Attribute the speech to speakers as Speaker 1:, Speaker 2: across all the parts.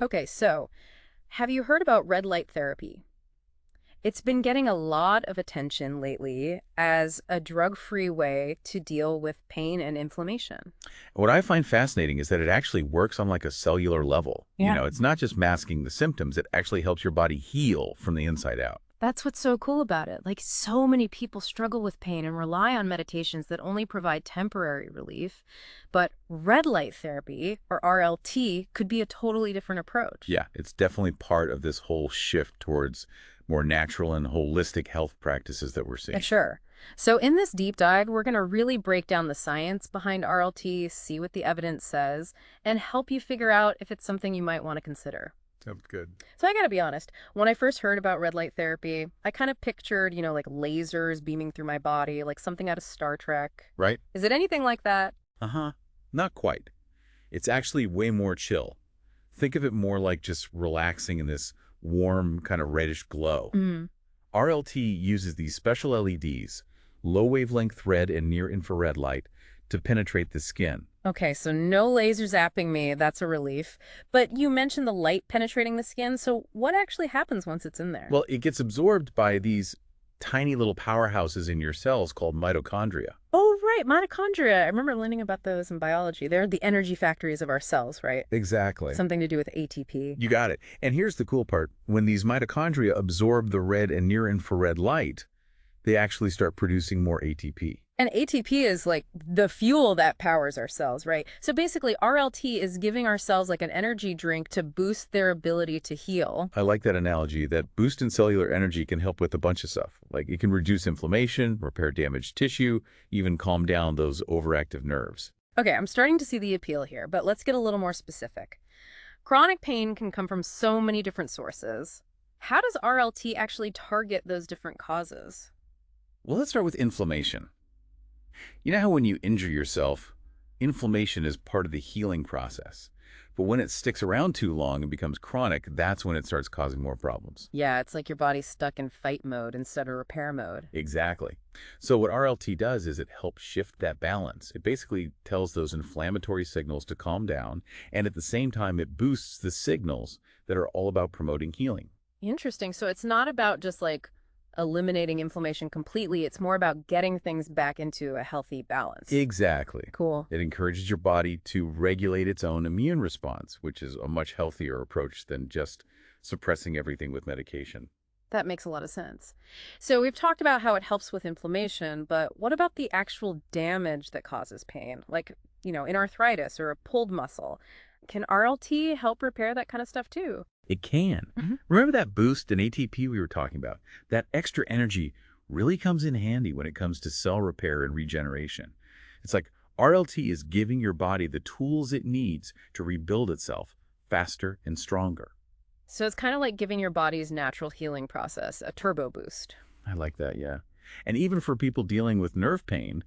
Speaker 1: Okay, so have you heard about red light therapy? It's been getting a lot of attention lately as a drug-free way to deal with pain and inflammation.
Speaker 2: What I find fascinating is that it actually works on like a cellular level.
Speaker 1: Yeah.
Speaker 2: It's not just masking the symptoms, it actually helps your body heal from the inside out.
Speaker 1: That's what's so cool about it. Like, so many people struggle with pain and rely on medications that only provide temporary relief. But red light therapy, or RLT, could be a totally different approach.
Speaker 2: Yeah, it's definitely part of this whole shift towards more natural and holistic health practices that we're
Speaker 1: Yeah,
Speaker 2: seeing.
Speaker 1: sure. So in this deep dive, we're going to really break down the science behind RLT, see what the evidence says, and help you figure out if it's something you might want to consider.
Speaker 2: Sounds good.
Speaker 1: So I got to be honest, when I first heard about red light therapy, I kind of pictured, like lasers beaming through my body, like something out of Star Trek.
Speaker 2: Right?
Speaker 1: Is it anything like that?
Speaker 2: Uh-huh. Not quite. It's actually way more chill. Think of it more like just relaxing in this warm, kind of reddish glow.
Speaker 1: Mm.
Speaker 2: RLT uses these special LEDs, low wavelength red and near infrared light, to penetrate the skin.
Speaker 1: Okay, so no laser zapping me. That's a relief. But you mentioned the light penetrating the skin, so what actually happens once it's in there?
Speaker 2: Well, it gets absorbed by these tiny little powerhouses in your cells called mitochondria.
Speaker 1: Oh, right, mitochondria. I remember learning about those in biology. They're the energy factories of our cells, right?
Speaker 2: Exactly.
Speaker 1: Something to do with ATP.
Speaker 2: You got it. And here's the cool part. When these mitochondria absorb the red and near infrared light, they actually start producing more ATP.
Speaker 1: And ATP is like the fuel that powers our cells, right? So basically, RLT is giving our cells like an energy drink to boost their ability to heal.
Speaker 2: I like that analogy. That boost in cellular energy can help with a bunch of stuff. Like it can reduce inflammation, repair damaged tissue, even calm down those overactive nerves.
Speaker 1: Okay, I'm starting to see the appeal here, but let's get a little more specific. Chronic pain can come from so many different sources. How does RLT actually target those different causes?
Speaker 2: Well, let's start with inflammation. You know how when you injure yourself, inflammation is part of the healing process. But when it sticks around too long and becomes chronic, that's when it starts causing more problems.
Speaker 1: Yeah, it's like your body's stuck in fight mode instead of repair mode.
Speaker 2: Exactly. So what RLT does is it helps shift that balance. It basically tells those inflammatory signals to calm down, and at the same time, it boosts the signals that are all about promoting healing.
Speaker 1: Interesting. So it's not about just like eliminating inflammation completely. It's more about getting things back into a healthy balance.
Speaker 2: Exactly.
Speaker 1: Cool.
Speaker 2: It encourages your body to regulate its own immune response, which is a much healthier approach than just suppressing everything with medication.
Speaker 1: That makes a lot of sense. So we've talked about how it helps with inflammation, but what about the actual damage that causes pain? Like, in arthritis or a pulled muscle. Can RLT help repair that kind of stuff too?
Speaker 2: It can.
Speaker 1: Mhm.
Speaker 2: Remember that boost in ATP we were talking about? That extra energy really comes in handy when it comes to cell repair and regeneration. It's like RLT is giving your body the tools it needs to rebuild itself faster and stronger.
Speaker 1: So it's kind of like giving your body's natural healing process a turbo boost.
Speaker 2: I like that, yeah. And even for people dealing with nerve pain,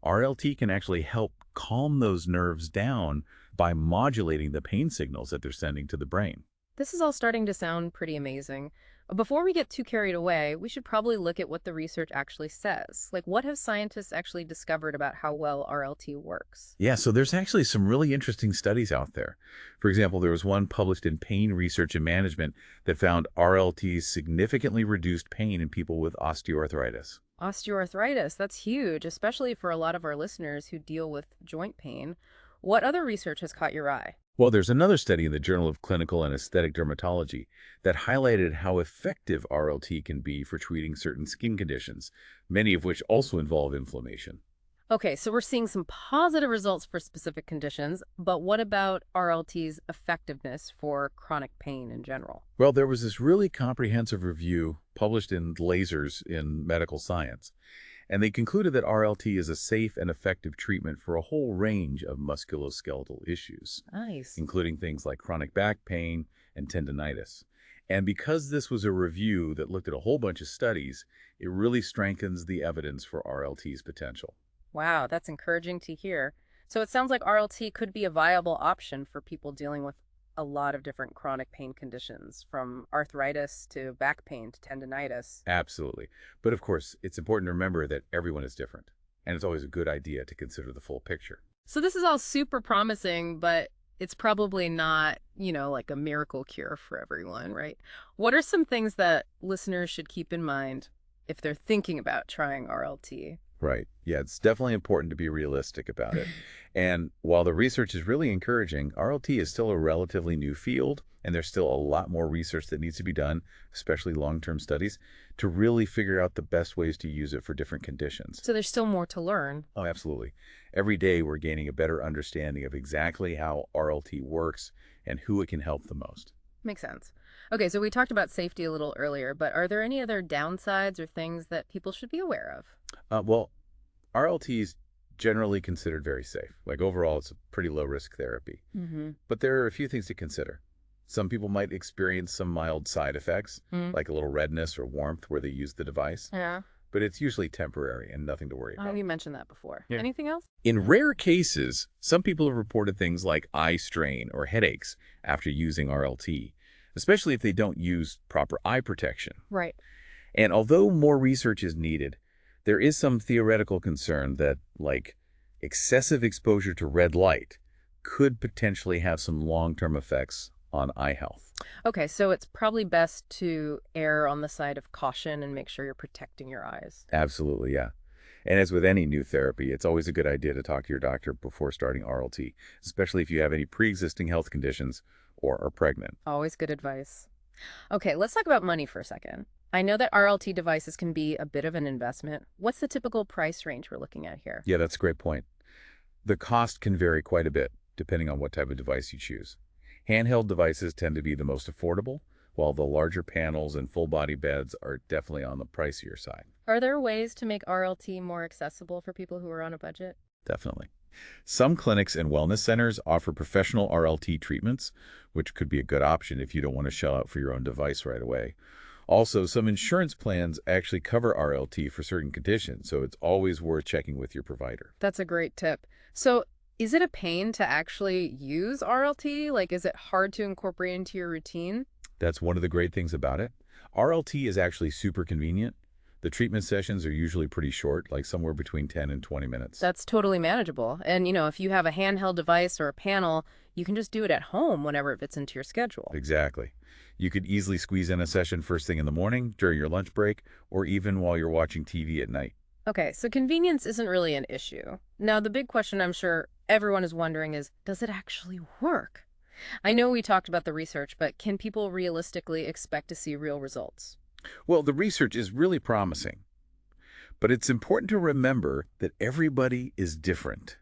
Speaker 2: RLT can actually help calm those nerves down by modulating the pain signals that they're sending to the brain.
Speaker 1: This is all starting to sound pretty amazing. Before we get too carried away, we should probably look at what the research actually says. Like, what have scientists actually discovered about how well RLT works?
Speaker 2: Yeah, so there's actually some really interesting studies out there. For example, there was one published in Pain Research and Management that found RLT significantly reduced pain in people with osteoarthritis.
Speaker 1: Osteoarthritis, that's huge, especially for a lot of our listeners who deal with joint pain. What other research has caught your eye?
Speaker 2: Well, there's another study in the Journal of Clinical and Aesthetic Dermatology that highlighted how effective RLT can be for treating certain skin conditions, many of which also involve inflammation.
Speaker 1: Okay, so we're seeing some positive results for specific conditions, but what about RLT's effectiveness for chronic pain in general?
Speaker 2: Well, there was this really comprehensive review published in Lasers in Medical Science, and they concluded that RLT is a safe and effective treatment for a whole range of musculoskeletal issues,
Speaker 1: Nice.
Speaker 2: including things like chronic back pain and tendinitis. And because this was a review that looked at a whole bunch of studies, it really strengthens the evidence for RLT's potential.
Speaker 1: Wow, that's encouraging to hear. So it sounds like RLT could be a viable option for people dealing with a lot of different chronic pain conditions, from arthritis to back pain to tendinitis.
Speaker 2: Absolutely. But of course, it's important to remember that everyone is different, and it's always a good idea to consider the full picture.
Speaker 1: So this is all super promising, but it's probably not, like a miracle cure for everyone, right? What are some things that listeners should keep in mind if they're thinking about trying RLT?
Speaker 2: Right. Yeah, it's definitely important to be realistic about it. And while the research is really encouraging, RLT is still a relatively new field, and there's still a lot more research that needs to be done, especially long-term studies, to really figure out the best ways to use it for different conditions.
Speaker 1: So there's still more to learn.
Speaker 2: Oh, absolutely. Every day we're gaining a better understanding of exactly how RLT works and who it can help the most.
Speaker 1: Makes sense. Okay, so we talked about safety a little earlier, but are there any other downsides or things that people should be aware of?
Speaker 2: Well, RLT is generally considered very safe. Like overall, it's a pretty low risk therapy.
Speaker 1: Mm-hmm.
Speaker 2: But there are a few things to consider. Some people might experience some mild side effects, like a little redness or warmth where they use the device,
Speaker 1: Yeah.
Speaker 2: but it's usually temporary and nothing to worry
Speaker 1: Oh,
Speaker 2: about.
Speaker 1: you mentioned that before.
Speaker 2: Yeah.
Speaker 1: Anything else?
Speaker 2: In rare cases, some people have reported things like eye strain or headaches after using RLT, especially if they don't use proper eye protection.
Speaker 1: Right.
Speaker 2: And although more research is needed, there is some theoretical concern that, like, excessive exposure to red light could potentially have some long-term effects on eye health.
Speaker 1: Okay, so it's probably best to err on the side of caution and make sure you're protecting your eyes.
Speaker 2: Absolutely, yeah. And as with any new therapy, it's always a good idea to talk to your doctor before starting RLT, especially if you have any pre-existing health conditions or are pregnant.
Speaker 1: Always good advice. Okay, let's talk about money for a second. I know that RLT devices can be a bit of an investment. What's the typical price range we're looking at here?
Speaker 2: Yeah, that's a great point. The cost can vary quite a bit, depending on what type of device you choose. Handheld devices tend to be the most affordable, while the larger panels and full-body beds are definitely on the pricier side.
Speaker 1: Are there ways to make RLT more accessible for people who are on a budget?
Speaker 2: Definitely. Some clinics and wellness centers offer professional RLT treatments, which could be a good option if you don't want to shell out for your own device right away. Also, some insurance plans actually cover RLT for certain conditions, so it's always worth checking with your provider.
Speaker 1: That's a great tip. So, is it a pain to actually use RLT? Like, is it hard to incorporate into your routine?
Speaker 2: That's one of the great things about it. RLT is actually super convenient. The treatment sessions are usually pretty short, like somewhere between 10 and 20 minutes.
Speaker 1: That's totally manageable. And, if you have a handheld device or a panel, you can just do it at home whenever it fits into your schedule.
Speaker 2: Exactly. You could easily squeeze in a session first thing in the morning, during your lunch break, or even while you're watching TV at night.
Speaker 1: Okay, so convenience isn't really an issue. Now, the big question I'm sure everyone is wondering is, does it actually work? I know we talked about the research, but can people realistically expect to see real results?
Speaker 2: Well, the research is really promising, but it's important to remember that everybody is different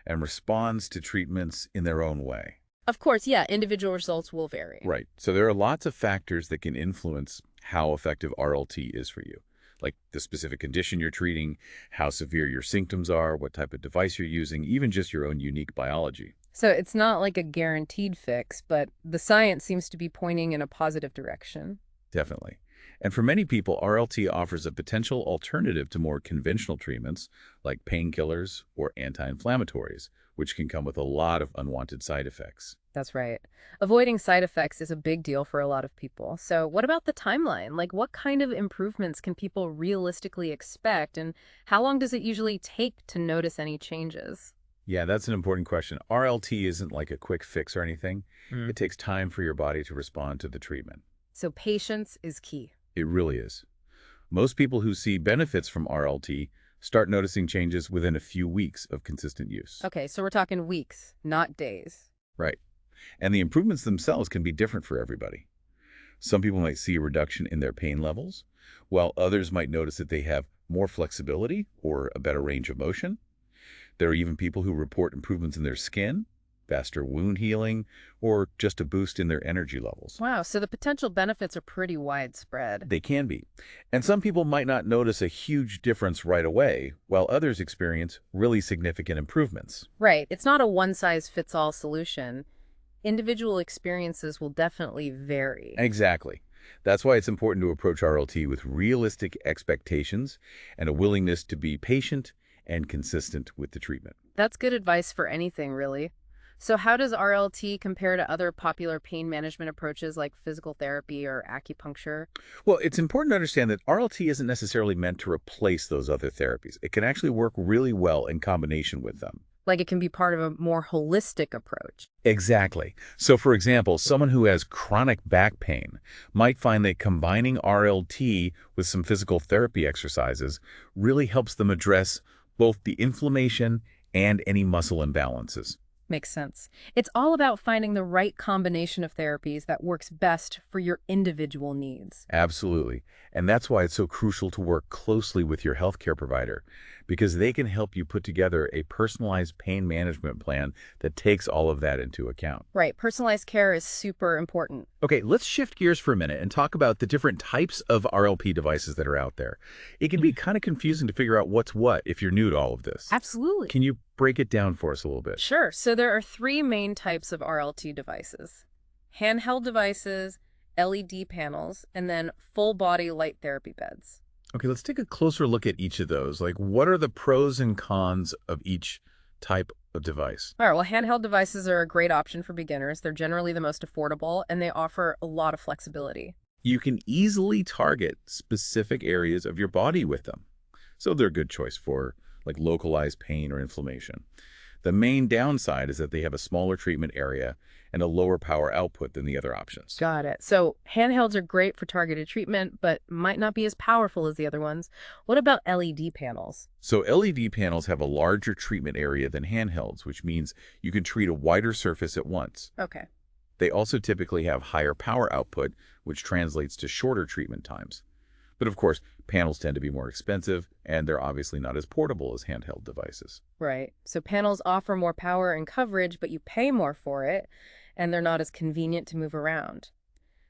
Speaker 2: and responds to treatments in their own way.
Speaker 1: Of course, yeah, individual results will vary.
Speaker 2: Right. So there are lots of factors that can influence how effective RLT is for you, like the specific condition you're treating, how severe your symptoms are, what type of device you're using, even just your own unique biology.
Speaker 1: So it's not like a guaranteed fix, but the science seems to be pointing in a positive direction.
Speaker 2: Definitely. And for many people, RLT offers a potential alternative to more conventional treatments like painkillers or anti-inflammatories, which can come with a lot of unwanted side effects.
Speaker 1: That's right. Avoiding side effects is a big deal for a lot of people. So what about the timeline? Like, what kind of improvements can people realistically expect, and how long does it usually take to notice any changes?
Speaker 2: Yeah, that's an important question. RLT isn't like a quick fix or anything. It takes time for your body to respond to the treatment.
Speaker 1: So patience is key.
Speaker 2: It really is. Most people who see benefits from RLT start noticing changes within a few weeks of consistent use.
Speaker 1: Okay, so we're talking weeks, not days.
Speaker 2: Right. And the improvements themselves can be different for everybody. Some people might see a reduction in their pain levels, while others might notice that they have more flexibility or a better range of motion. There are even people who report improvements in their skin, faster wound healing, or just a boost in their energy levels.
Speaker 1: Wow, so the potential benefits are pretty widespread.
Speaker 2: They can be. And some people might not notice a huge difference right away, while others experience really significant improvements.
Speaker 1: Right, it's not a one-size-fits-all solution. Individual experiences will definitely vary.
Speaker 2: Exactly. That's why it's important to approach RLT with realistic expectations and a willingness to be patient and consistent with the treatment.
Speaker 1: That's good advice for anything, really. So how does RLT compare to other popular pain management approaches like physical therapy or acupuncture?
Speaker 2: Well, it's important to understand that RLT isn't necessarily meant to replace those other therapies. It can actually work really well in combination with them.
Speaker 1: Like it can be part of a more holistic approach.
Speaker 2: Exactly. So, for example, someone who has chronic back pain might find that combining RLT with some physical therapy exercises really helps them address both the inflammation and any muscle imbalances.
Speaker 1: Makes sense. It's all about finding the right combination of therapies that works best for your individual needs.
Speaker 2: Absolutely. And that's why it's so crucial to work closely with your healthcare provider, because they can help you put together a personalized pain management plan that takes all of that into account.
Speaker 1: Right. Personalized care is super important.
Speaker 2: Okay, let's shift gears for a minute and talk about the different types of RLP devices that are out there. It can be
Speaker 1: Mhm.
Speaker 2: kind of confusing to figure out what's what if you're new to all of this.
Speaker 1: Absolutely.
Speaker 2: Can you break it down for us a little bit?
Speaker 1: Sure. So there are three main types of RLT devices: handheld devices, LED panels, and then full body light therapy beds.
Speaker 2: Okay, let's take a closer look at each of those. Like, what are the pros and cons of each type of device?
Speaker 1: All right, well, handheld devices are a great option for beginners. They're generally the most affordable and they offer a lot of flexibility.
Speaker 2: You can easily target specific areas of your body with them. So they're a good choice for like localized pain or inflammation. The main downside is that they have a smaller treatment area and a lower power output than the other options.
Speaker 1: Got it. So handhelds are great for targeted treatment, but might not be as powerful as the other ones. What about LED panels?
Speaker 2: So LED panels have a larger treatment area than handhelds, which means you can treat a wider surface at once.
Speaker 1: Okay.
Speaker 2: They also typically have higher power output, which translates to shorter treatment times. But of course, panels tend to be more expensive, and they're obviously not as portable as handheld devices.
Speaker 1: Right. So panels offer more power and coverage, but you pay more for it, and they're not as convenient to move around.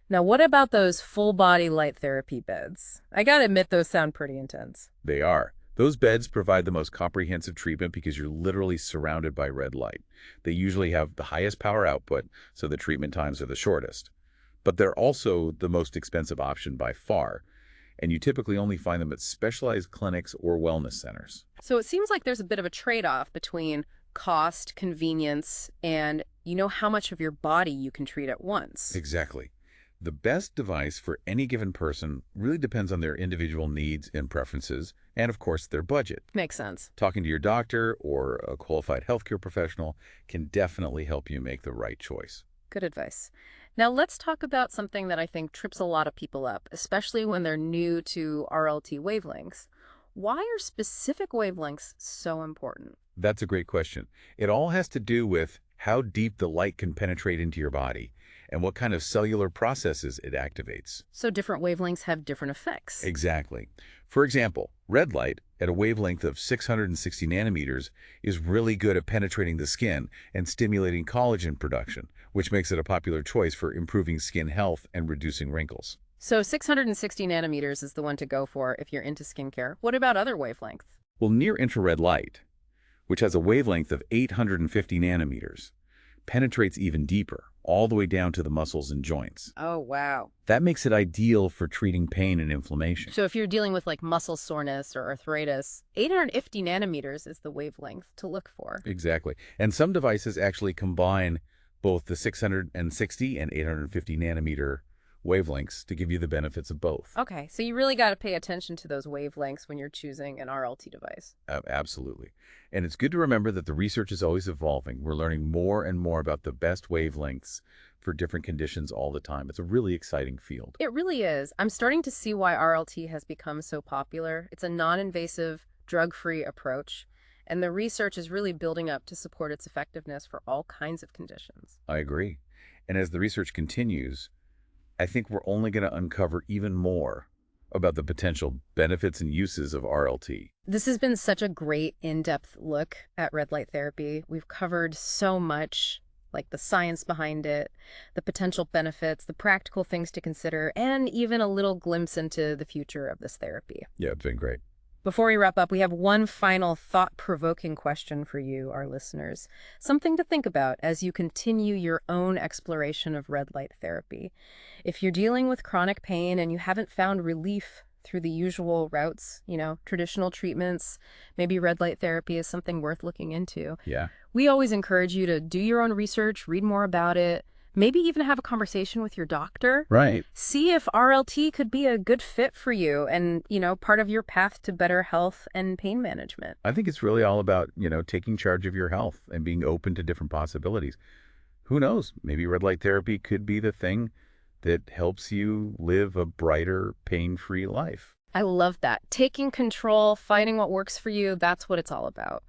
Speaker 1: Now, what about those full body light therapy beds? I gotta admit, those sound pretty intense.
Speaker 2: They are. Those beds provide the most comprehensive treatment because you're literally surrounded by red light. They usually have the highest power output, so the treatment times are the shortest. But they're also the most expensive option by far, and you typically only find them at specialized clinics or wellness centers.
Speaker 1: So it seems like there's a bit of a trade-off between cost, convenience, and how much of your body you can treat at once.
Speaker 2: Exactly. The best device for any given person really depends on their individual needs and preferences, and of course, their budget.
Speaker 1: Makes sense.
Speaker 2: Talking to your doctor or a qualified healthcare professional can definitely help you make the right choice.
Speaker 1: Good advice. Now let's talk about something that I think trips a lot of people up, especially when they're new to RLT wavelengths. Why are specific wavelengths so important?
Speaker 2: That's a great question. It all has to do with how deep the light can penetrate into your body and what kind of cellular processes it activates.
Speaker 1: So different wavelengths have different effects.
Speaker 2: Exactly. For example, red light at a wavelength of 660 nanometers is really good at penetrating the skin and stimulating collagen production, which makes it a popular choice for improving skin health and reducing wrinkles.
Speaker 1: So 660 nanometers is the one to go for if you're into skincare. What about other wavelengths?
Speaker 2: Well, near-infrared light, which has a wavelength of 850 nanometers, penetrates even deeper, all the way down to the muscles and joints.
Speaker 1: Oh, wow.
Speaker 2: That makes it ideal for treating pain and inflammation.
Speaker 1: So if you're dealing with like muscle soreness or arthritis, 850 nanometers is the wavelength to look for.
Speaker 2: Exactly. And some devices actually combine both the 660 and 850 nanometer wavelengths to give you the benefits of both.
Speaker 1: Okay, so you really got to pay attention to those wavelengths when you're choosing an RLT device.
Speaker 2: Absolutely. And it's good to remember that the research is always evolving. We're learning more and more about the best wavelengths for different conditions all the time. It's a really exciting field.
Speaker 1: It really is. I'm starting to see why RLT has become so popular. It's a non-invasive, drug-free approach, and the research is really building up to support its effectiveness for all kinds of conditions.
Speaker 2: I agree. And as the research continues, I think we're only going to uncover even more about the potential benefits and uses of RLT.
Speaker 1: This has been such a great in-depth look at red light therapy. We've covered so much, like the science behind it, the potential benefits, the practical things to consider, and even a little glimpse into the future of this therapy.
Speaker 2: Yeah, it's been great.
Speaker 1: Before we wrap up, we have one final thought-provoking question for you, our listeners. Something to think about as you continue your own exploration of red light therapy. If you're dealing with chronic pain and you haven't found relief through the usual routes, traditional treatments, maybe red light therapy is something worth looking into.
Speaker 2: Yeah.
Speaker 1: We always encourage you to do your own research, read more about it, Maybe even have a conversation with your doctor.
Speaker 2: Right.
Speaker 1: See if RLT could be a good fit for you and, part of your path to better health and pain management.
Speaker 2: I think it's really all about, taking charge of your health and being open to different possibilities. Who knows? Maybe red light therapy could be the thing that helps you live a brighter, pain-free life.
Speaker 1: I love that. Taking control, finding what works for you, that's what it's all about.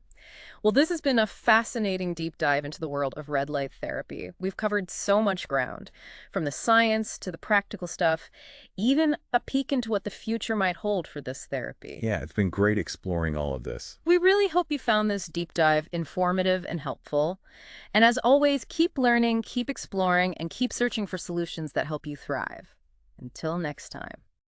Speaker 1: Well, this has been a fascinating deep dive into the world of red light therapy. We've covered so much ground, from the science to the practical stuff, even a peek into what the future might hold for this therapy.
Speaker 2: Yeah, it's been great exploring all of this.
Speaker 1: We really hope you found this deep dive informative and helpful. And as always, keep learning, keep exploring, and keep searching for solutions that help you thrive. Until next time.